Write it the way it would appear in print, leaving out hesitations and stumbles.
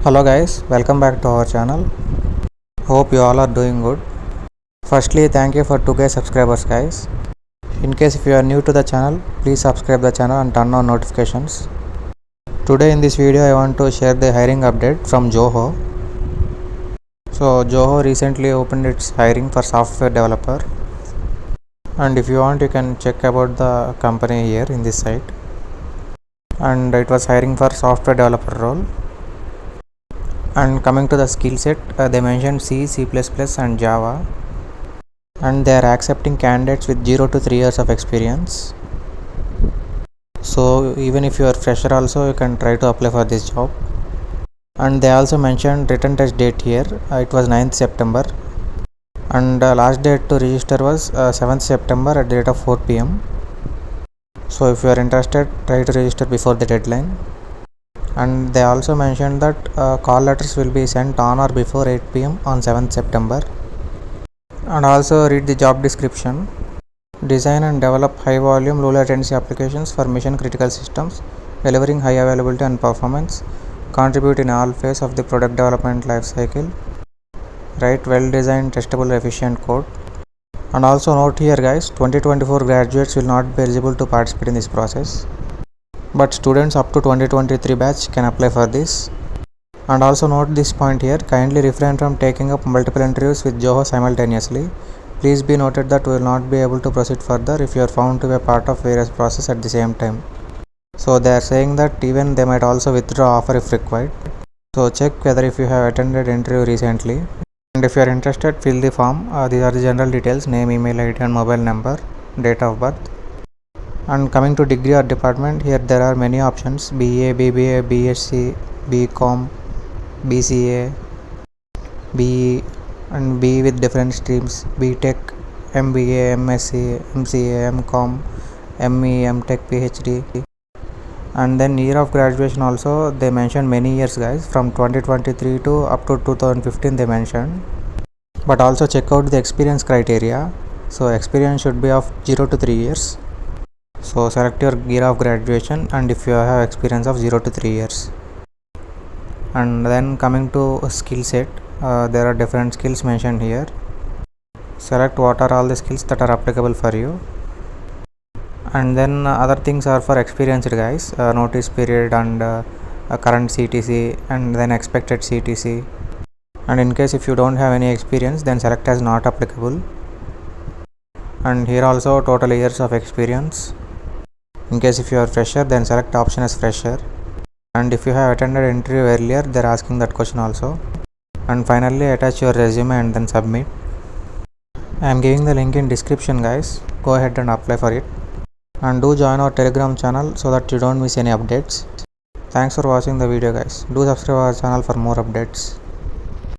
Hello guys, welcome back to our channel. Hope you all are doing good. Firstly, thank you for 2K subscribers guys. In case if you are new to the channel, please subscribe the channel and turn on notifications. Today in this video I want to share the hiring update from Zoho. So Zoho recently opened its hiring for software developer. And if you want you can check about the company here in this site. And it was hiring for software developer role. And coming to the skill set, they mentioned C, C++ and Java, and they are accepting candidates with 0 to 3 years of experience. So even if you are fresher also you can try to apply for this job. And they also mentioned written test date here, it was 9th September, and last date to register was 7th September at the rate of 4 p.m. So if you are interested, try to register before the deadline. And they also mentioned that call letters will be sent on or before 8 p.m. on 7th September. And also read the job description. Design and develop high volume low latency applications for mission critical systems, delivering high availability and performance. Contribute in all phases of the product development life cycle. Write well designed testable efficient code. And also note here guys, 2024 graduates will not be eligible to participate in this process, but students up to 2023 batch can apply for this. And also note this point here, kindly refrain from taking up multiple interviews with Zoho simultaneously. Please be noted that we will not be able to proceed further if you are found to be a part of various processes at the same time. So they are saying that even they might also withdraw offer if required. So check whether if you have attended interview recently. And if you are interested, fill the form. These are the general details: name, email ID and mobile number, date of birth. And coming to degree or department, here there are many options: BA, BBA, BSc, BCom, BCA, BE, and BE with different streams: BTech, MBA, MSc, MCA, MCom, ME, MTech, PhD. And then year of graduation also they mentioned many years guys, from 2023 to up to 2015 they mentioned. But also check out the experience criteria. So experience should be of 0 to 3 years. So select your year of graduation and if you have experience of 0 to 3 years. And then coming to a skill set, there are different skills mentioned here. Select what are all the skills that are applicable for you. And then other things are for experienced guys, notice period and current CTC and then expected CTC. And in case if you don't have any experience, then select as not applicable. And here also total years of experience. In case if you are fresher, then select option as fresher. And if you have attended interview earlier, they are asking that question also. And finally attach your resume and then submit. I am giving the link in description guys, go ahead and apply for it. And do join our Telegram channel so that you don't miss any updates. Thanks for watching the video guys. Do subscribe our channel for more updates.